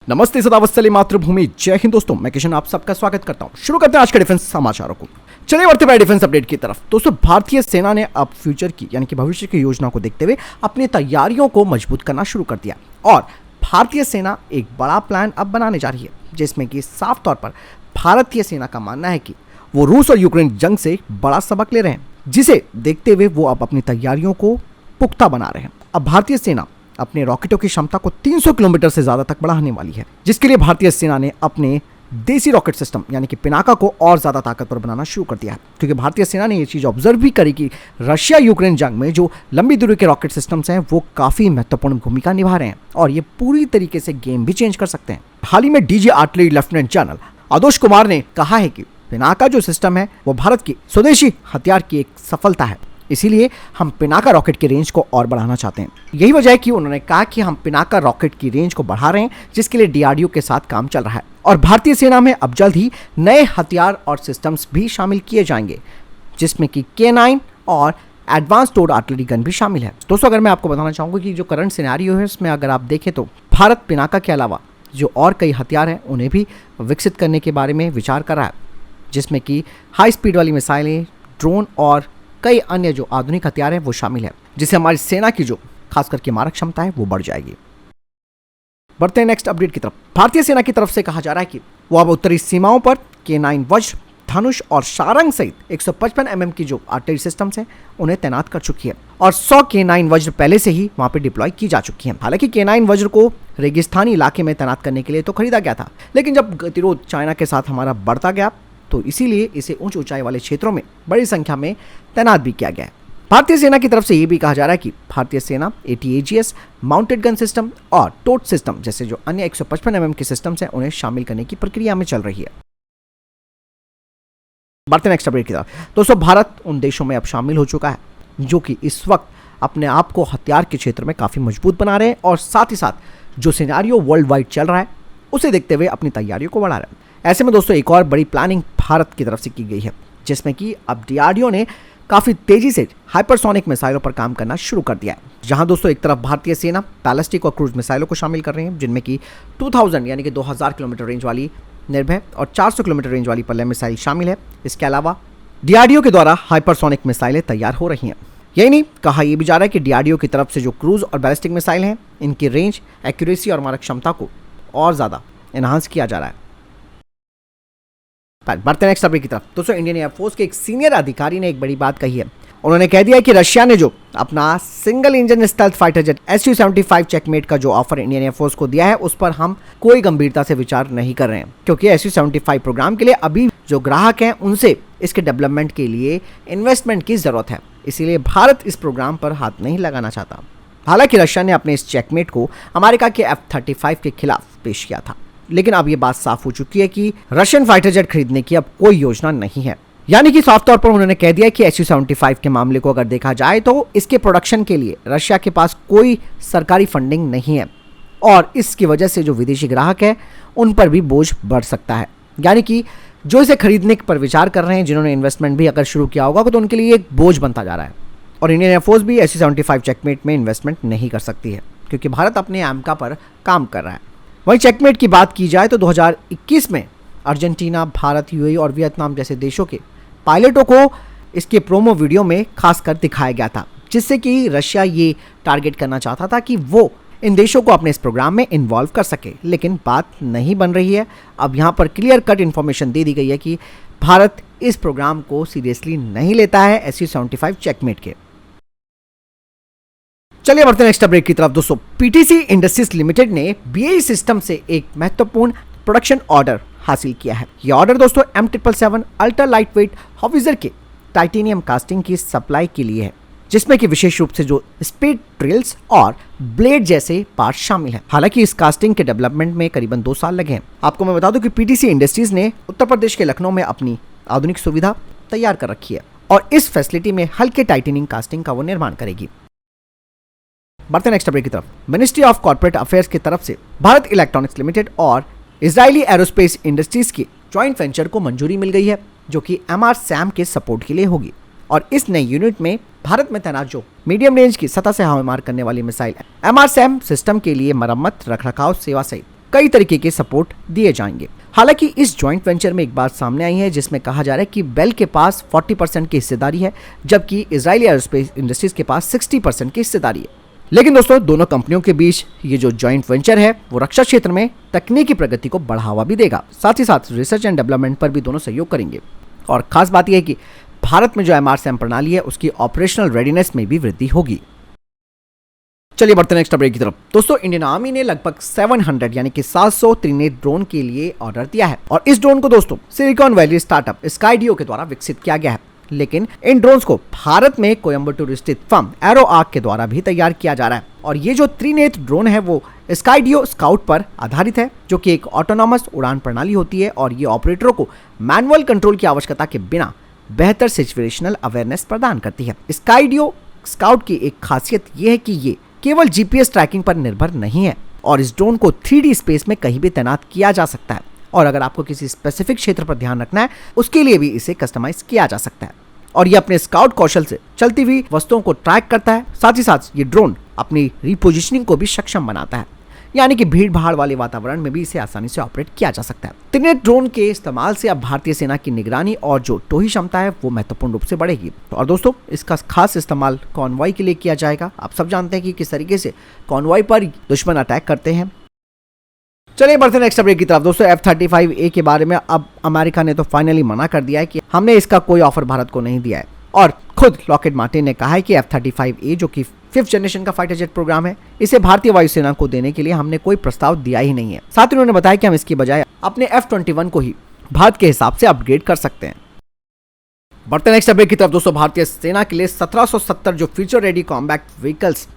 नमस्ते, सदावत्सली मातृभूमि, जय हिंद। दोस्तों, मैं किशन आप सबका स्वागत करता हूं। शुरू करते हैं आज के डिफेंस समाचारों को। चलिए बढ़ते हैं डिफेंस अपडेट की तरफ। दोस्तों, भारतीय सेना ने अब फ्यूचर की यानी कि भविष्य की योजना को देखते हुए अपनी तैयारियों को मजबूत करना शुरू कर दिया और भारतीय सेना एक बड़ा प्लान अब बनाने जा रही है, जिसमें कि साफ तौर पर भारतीय सेना का मानना है कि वो रूस और यूक्रेन जंग से बड़ा सबक ले रहे हैं, जिसे देखते हुए वो अब अपनी तैयारियों को पुख्ता बना रहे हैं। अब भारतीय सेना अपने रॉकेटों की क्षमता को 300 किलोमीटर से ज्यादा तक बढ़ाने वाली है, जिसके लिए भारतीय सेना ने अपने देसी रॉकेट सिस्टम यानी कि पिनाका को और ज्यादा ताकतवर बनाना शुरू कर दिया है। क्योंकि भारतीय सेना ने ये चीज ऑब्जर्व भी करी कि रशिया यूक्रेन जंग में जो लंबी दूरी के रॉकेट सिस्टम्स हैं वो काफी महत्वपूर्ण भूमिका निभा रहे हैं और ये पूरी तरीके से गेम भी चेंज कर सकते हैं। हाल ही में DG artillery lieutenant general Adosh Kumar ने कहा है कि पिनाका जो सिस्टम है वो भारत की स्वदेशी हथियार की एक सफलता है, इसीलिए हम पिनाका रॉकेट की रेंज को और बढ़ाना चाहते हैं। यही वजह है कि उन्होंने कहा कि हम पिनाका रॉकेट की रेंज को बढ़ा रहे हैं, जिसके लिए डीआरडीओ के साथ काम चल रहा है और भारतीय सेना में अब जल्द ही नए हथियार और सिस्टम्स भी शामिल किए जाएंगे, जिसमें कि K9 और एडवांस टोड आर्टिलरी गन भी शामिल है। दोस्तों, अगर मैं आपको बताना चाहूँगा कि जो करंट सिनेरियो है उसमें अगर आप देखें तो भारत पिनाका के अलावा जो और कई हथियार हैं उन्हें भी विकसित करने के बारे में विचार कर रहा है, जिसमें कि हाई स्पीड वाली मिसाइलें, ड्रोन और कई अन्य जो आधुनिक हथियार हैं वो शामिल है, जिससे हमारी सेना की जो खास करके मारक क्षमता है वो बढ़ जाएगी। बढ़ते हैं नेक्स्ट अपडेट की तरफ। भारतीय सेना की तरफ से कहा जा रहा है कि वो अब उत्तरी सीमाओं पर K9 वज्र, धनुष और सारंग सहित 155 mm की जो आर्टिलरी सिस्टम्स हैं उन्हें तैनात कर चुकी है और 100 K9 वज्र पहले से ही वहां पे डिप्लॉय की जा चुकी है। हालांकि K9 वज्र को रेगिस्तानी इलाके में तैनात करने के लिए तो खरीदा गया था, लेकिन जब गतिरोध चाइना के साथ हमारा बढ़ता गया तो इसीलिए इसे उच्च ऊंचाई वाले क्षेत्रों में बड़ी संख्या में तैनात भी किया गया है। भारतीय सेना की तरफ से यह भी कहा जा रहा है कि भारतीय सेना ATAGS, माउंटेड गन सिस्टम और टोट सिस्टम जैसे जो अन्य 155 mm के सिस्टम्स हैं उन्हें शामिल करने की प्रक्रिया में चल रही है। बढ़ते नेक्स्ट अपडेट की तरफ। दोस्तों, भारत उन देशों में अब शामिल हो चुका है जो कि इस वक्त अपने आप को हथियार के क्षेत्र में काफी मजबूत बना रहे हैं और साथ ही साथ जो सिनेरियो वर्ल्ड वाइड चल रहा है उसे देखते हुए अपनी तैयारियों को बढ़ा रहे हैं। ऐसे में दोस्तों एक और बड़ी प्लानिंग भारत की तरफ से की गई है, जिसमें कि अब डीआरडीओ ने काफी तेजी से हाइपरसोनिक मिसाइलों पर काम करना शुरू कर दिया है। जहां दोस्तों एक तरफ भारतीय सेना बैलिस्टिक और क्रूज मिसाइलों को शामिल कर रही है, जिनमें कि 2000 यानी कि 2000 किलोमीटर रेंज वाली निर्भय और 400 किलोमीटर रेंज वाली पल्ले मिसाइल शामिल है। इसके अलावा डीआरडीओ के द्वारा हाइपरसोनिक मिसाइलें तैयार हो रही हैं। यही नहीं, कहा यह भी जा रहा है कि डीआरडीओ की तरफ से जो क्रूज और बैलिस्टिक मिसाइल हैं इनकी रेंज, एक्यूरेसी और मारक क्षमता को और ज्यादा एनहांस किया जा रहा है। बढ़ते नेक्स्ट अपडेट की तरफ। दोस्तों, इंडियन एयरफोर्स के एक सीनियर अधिकारी ने एक बड़ी बात कही है। उन्होंने कह दिया कि रशिया ने जो अपना single engine stealth fighter jet Su-75 checkmate का जो ऑफर इंडियन एयरफोर्स को दिया है उस पर हम कोई गंभीरता से विचार नहीं कर रहे हैं, क्योंकि Su-75 प्रोग्राम के लिए अभी जो ग्राहक हैं उनसे इसके डेवलपमेंट के लिए इन्वेस्टमेंट की जरूरत है, इसीलिए भारत इस प्रोग्राम पर हाथ नहीं लगाना चाहता। हालांकि रशिया ने अपने इस चेकमेट को अमेरिका के F-35 के खिलाफ पेश किया था, लेकिन अब यह बात साफ हो चुकी है कि रशियन फाइटर जेट खरीदने की अब कोई योजना नहीं है। यानी कि साफ तौर पर उन्होंने कह दिया कि Su-75 के मामले को अगर देखा जाए तो इसके प्रोडक्शन के लिए रशिया के पास कोई सरकारी फंडिंग नहीं है और इसकी वजह से जो विदेशी ग्राहक है उन पर भी बोझ बढ़ सकता है। यानी कि जो इसे खरीदने पर विचार कर रहे हैं, जिन्होंने इन्वेस्टमेंट भी अगर शुरू किया होगा तो उनके लिए एक बोझ बनता जा रहा है और इंडियन एयरफोर्स भी Su-75 चेकमेट में इन्वेस्टमेंट नहीं कर सकती है, क्योंकि भारत अपने AMCA पर काम कर रहा है। वहीं चेकमेट की बात की जाए तो 2021 में अर्जेंटीना, भारत, UAE और वियतनाम जैसे देशों के पायलटों को इसके प्रोमो वीडियो में खासकर दिखाया गया था, जिससे कि रशिया ये टारगेट करना चाहता था कि वो इन देशों को अपने इस प्रोग्राम में इन्वॉल्व कर सके, लेकिन बात नहीं बन रही है। अब यहाँ पर क्लियर कट इन्फॉर्मेशन दे दी गई है कि भारत इस प्रोग्राम को सीरियसली नहीं लेता है Su-75 चेकमेट के। चलिए बढ़ते हैं नेक्स्ट अपडेट की तरफ। दोस्तों, PTC इंडस्ट्रीज लिमिटेड ने BAE सिस्टम से एक महत्वपूर्ण प्रोडक्शन ऑर्डर हासिल किया है। यह ऑर्डर दोस्तों M777 ultra light weight howitzer के टाइटेनियम कास्टिंग की सप्लाई के लिए है, जिसमें कि विशेष रूप से जो स्पीड ड्रिल्स और ब्लेड जैसे पार्ट शामिल हैं। हालांकि इस कास्टिंग के डेवलपमेंट में करीबन 2 साल लगे हैं। आपको मैं बता दूं कि PTC इंडस्ट्रीज ने उत्तर प्रदेश के लखनऊ में अपनी आधुनिक सुविधा तैयार कर रखी है और इस फैसिलिटी में हल्के टाइटेनियम कास्टिंग का वो निर्माण करेगी। बढ़ते नेक्स्ट अपडेट की तरफ। मिनिस्ट्री ऑफ कॉर्पोरेट अफेयर्स की तरफ से भारत इलेक्ट्रॉनिक्स लिमिटेड और इजरायली एरोस्पेस इंडस्ट्रीज की जॉइंट वेंचर को मंजूरी मिल गई है, जो कि MRSAM के सपोर्ट के लिए होगी और इस नई यूनिट में भारत में तैनात जो मीडियम रेंज की सतह से हवा मार करने वाली मिसाइल MRSAM सिस्टम के लिए मरम्मत, रखरखाव, सेवा सहित कई तरीके के सपोर्ट दिए जाएंगे। हालांकि इस जॉइंट वेंचर में एक बात सामने आई है जिसमें कहा जा रहा है कि बेल के पास 40% की हिस्सेदारी है, जबकि इजरायली एरोस्पेस इंडस्ट्रीज के पास 60% की हिस्सेदारी है। लेकिन दोस्तों, दोनों कंपनियों के बीच ये जो जॉइंट वेंचर है वो रक्षा क्षेत्र में तकनीकी प्रगति को बढ़ावा भी देगा, साथ ही साथ रिसर्च एंड डेवलपमेंट पर भी दोनों सहयोग करेंगे। और खास बात यह है कि भारत में जो MRSAM प्रणाली है उसकी ऑपरेशनल रेडीनेस में भी वृद्धि होगी। चलिए बढ़ते हैं नेक्स्ट अपडेट की तरफ। दोस्तों, इंडियन आर्मी ने लगभग 700 यानी कि 700 त्रिनेत्र ड्रोन के लिए ऑर्डर दिया है और इस ड्रोन को दोस्तों सिलिकॉन वैली स्टार्टअप स्काईडियो के द्वारा विकसित किया गया है। लेकिन इन ड्रोन्स को भारत में कोयम्बटूर स्थित फर्म एरो आर्क के द्वारा भी तैयार किया जा रहा है और ये जो त्रिनेत्र ड्रोन है वो स्काईडियो स्काउट पर आधारित है, जो कि एक ऑटोनॉमस उड़ान प्रणाली होती है और ये ऑपरेटरों को मैनुअल कंट्रोल की आवश्यकता के बिना बेहतर सिचुएशनल अवेयरनेस प्रदान करती है। स्काईडियो स्काउट की एक खासियत ये है कि ये केवल GPS ट्रैकिंग पर निर्भर नहीं है और इस ड्रोन को 3D स्पेस में कहीं भी तैनात किया जा सकता है और अगर आपको किसी स्पेसिफिक क्षेत्र पर ध्यान रखना है उसके लिए भी इसे कस्टमाइज किया जा सकता है और ये अपने स्काउट कौशल से चलती हुई वस्तुओं को ट्रैक करता है। साथ ही साथ ये ड्रोन अपनी रिपोजिशनिंग को भी सक्षम बनाता है, यानी कि भीड़ भाड़ वाले वातावरण में भी इसे आसानी से ऑपरेट किया जा सकता है। त्रिनेत्र ड्रोन के इस्तेमाल से अब भारतीय सेना की निगरानी और जो टोही क्षमता है वो महत्वपूर्ण रूप से बढ़ेगी। और दोस्तों, इसका खास इस्तेमाल कॉन्वॉय के लिए किया जाएगा। आप सब जानते हैं कि किस तरीके से कॉन्वॉय पर दुश्मन अटैक करते हैं। चलिए बढ़ते हैं नेक्स्ट अपडेट की तरफ। दोस्तों, F-35A के बारे में अब अमेरिका ने तो फाइनली मना कर दिया है कि हमने इसका कोई ऑफर भारत को नहीं दिया है और खुद लॉकहीड मार्टिन ने कहा है कि F-35A जो कि 5th जनरेशन का फाइटर जेट प्रोग्राम है, इसे भारतीय वायुसेना को देने के लिए हमने कोई प्रस्ताव दिया ही नहीं है। साथ ही उन्होंने बताया कि हम इसकी बजाय अपने F-21 को ही भारत के हिसाब से अपग्रेड कर सकते हैं। बढ़ते नेक्स्ट अपडेट की तरफ। दोस्तों, भारतीय सेना के लिए 1770 जो फ्यूचर रेडी कॉम्बैट व्हीकल्स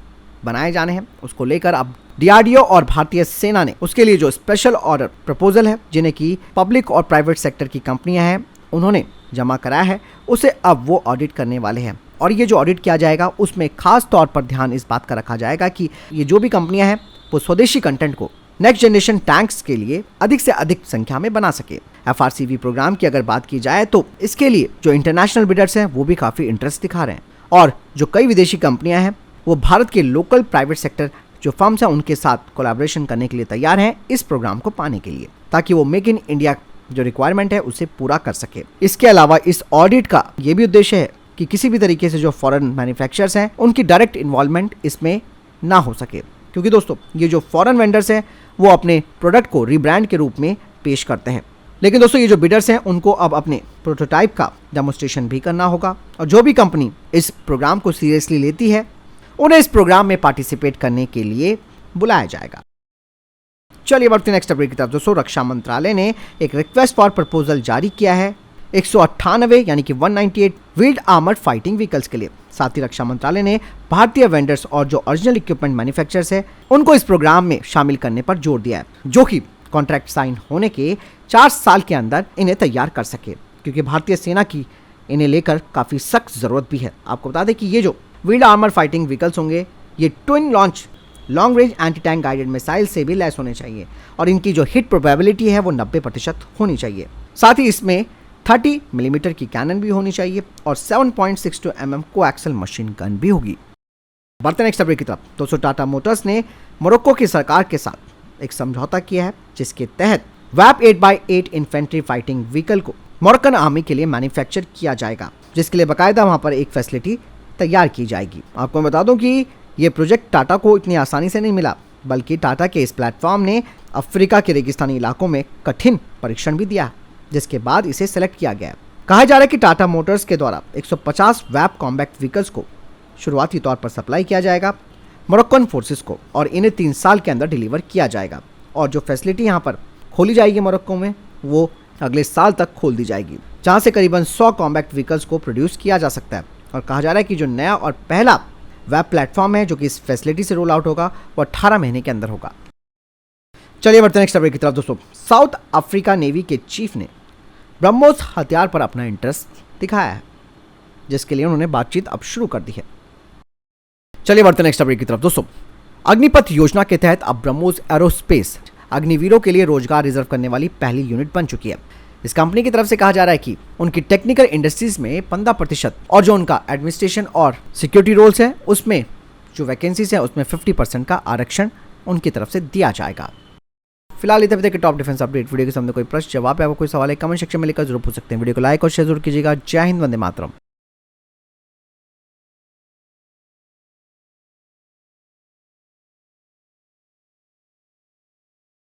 बनाए जाने हैं उसको लेकर अब DRDO और भारतीय सेना ने उसके लिए जो स्पेशल ऑर्डर प्रपोजल है जिन्हें की पब्लिक और प्राइवेट सेक्टर की कंपनियां हैं उन्होंने जमा कराया है, उसे अब वो ऑडिट करने वाले हैं और ये जो ऑडिट किया जाएगा उसमें खास तौर पर ध्यान इस बात का रखा जाएगा कि ये जो भी कंपनियां हैं वो स्वदेशी कंटेंट को नेक्स्ट जनरेशन टैंक्स के लिए अधिक से अधिक संख्या में बना सके। FRCV प्रोग्राम की अगर बात की जाए तो इसके लिए जो इंटरनेशनल बिडर्स हैं वो भी काफी इंटरेस्ट दिखा रहे हैं और जो कई विदेशी कंपनियां हैं वो भारत के लोकल प्राइवेट सेक्टर जो फर्म्स हैं उनके साथ कोलैबोरेशन करने के लिए तैयार हैं इस प्रोग्राम को पाने के लिए, ताकि वो मेक इन इंडिया जो रिक्वायरमेंट है उसे पूरा कर सके। इसके अलावा इस ऑडिट का ये भी उद्देश्य है कि किसी भी तरीके से जो फॉरेन मैन्युफैक्चरर्स हैं उनकी डायरेक्ट इन्वॉल्वमेंट इसमें ना हो सके, क्योंकि दोस्तों ये जो फॉरेन वेंडर्स हैं वो अपने प्रोडक्ट को रीब्रांड के रूप में पेश करते हैं, लेकिन दोस्तों ये जो बिडर्स हैं उनको अब अपने प्रोटोटाइप का डेमोन्स्ट्रेशन भी करना होगा और जो भी कंपनी इस प्रोग्राम को सीरियसली लेती है उन्हें इस प्रोग्राम में पार्टिसिपेट करने के लिए बुलाया जाएगा। चलिए बढ़ते हैं नेक्स्ट अपडेट की तरफ। दोस्तों, रक्षा मंत्रालय ने एक रिक्वेस्ट फॉर प्रपोजल जारी किया है 198 यानी कि 198 व्हील्ड आर्मर्ड फाइटिंग व्हीकल्स के लिए। साथ ही रक्षा मंत्रालय ने भारतीय वेंडर्स और जो ओरिजिनल इक्विपमेंट मैन्युफैक्चरर्स है उनको इस प्रोग्राम में शामिल करने पर जोर दिया है, जो कि कॉन्ट्रैक्ट साइन होने के 4 साल के अंदर इन्हें तैयार कर सके, क्योंकि भारतीय सेना की इन्हें लेकर काफ़ी सख्त ज़रूरत भी है। आपको बता दें कि ये जो व्हील्ड आर्मर फाइटिंग व्हीकल्स होंगे ये twin launch long range anti tank guided missile से भी लैस होने चाहिए और इनकी जो हिट प्रोबेबिलिटी है वो 90% होनी चाहिए। साथ ही इसमें 30 मिलीमीटर की कैनन भी होनी चाहिए और 7.62 mm कोएक्सल मशीन गन भी होगी। बढ़ते नेक्स्ट अपडेट की तरफ। दोस्तों, टाटा मोटर्स ने मोरक्को की सरकार के साथ एक समझौता किया है जिसके तहत वैप 8x8 इन्फेंट्री फाइटिंग व्हीकल को मोरक्कन आर्मी के लिए मैन्युफैक्चर किया जाएगा, जिसके लिए बाकायदा वहां पर एक फैसिलिटी तैयार की जाएगी। आपको मैं बता दूं कि ये प्रोजेक्ट टाटा को इतनी आसानी से नहीं मिला, बल्कि टाटा के इस प्लेटफॉर्म ने अफ्रीका के रेगिस्तानी इलाकों में कठिन परीक्षण भी दिया, जिसके बाद इसे सेलेक्ट किया गया। कहा जा रहा है कि टाटा मोटर्स के द्वारा 150 वैप कॉम्बैक्ट व्हीकल्स को शुरुआती तौर पर सप्लाई किया जाएगा मोरक्कन फोर्सेस को और इन्हें 3 साल के अंदर डिलीवर किया जाएगा और जो फैसिलिटी यहाँ पर खोली जाएगी मोरक्को में वो अगले साल तक खोल दी जाएगी, जहाँ से करीबन 100 कॉम्बैक्ट व्हीकल्स को प्रोड्यूस किया जा सकता है। और कहा जा रहा है कि जो नया और पहला वेब प्लेटफॉर्म है जो कि इस फैसिलिटी से रोल आउट होगा वो 18 महीने के अंदर होगा। चलिए बढ़ते हैं नेक्स्ट अपडेट की तरफ। दोस्तों, साउथ अफ्रीका नेवी के चीफ ने ब्रह्मोस हथियार पर अपना इंटरेस्ट दिखाया है, जिसके लिए उन्होंने बातचीत अब शुरू कर दी है। चलिए बढ़ते हैं नेक्स्ट अपडेट की तरफ। दोस्तों, अग्निपथ योजना के तहत अब ब्रह्मोस एरोस्पेस अग्निवीरों के लिए रोजगार रिजर्व करने वाली पहली यूनिट बन चुकी है। इस कंपनी की तरफ से कहा जा रहा है कि उनकी टेक्निकल इंडस्ट्रीज में 15% और जो उनका एडमिनिस्ट्रेशन और सिक्योरिटी रोल्स हैं उसमें जो वैकेंसीज हैं उसमें 50% का आरक्षण उनकी तरफ से दिया जाएगा। फिलहाल इतने तक के टॉप डिफेंस अपडेट वीडियो के सामने कोई प्रश्न जवाब है, आपको कोई सवाल है कमेंट सेक्शन में लिखकर जरूर पूछ सकते हैं। वीडियो को लाइक और शेयर जरूर कीजिएगा। जय हिंद, वंदे मातरम।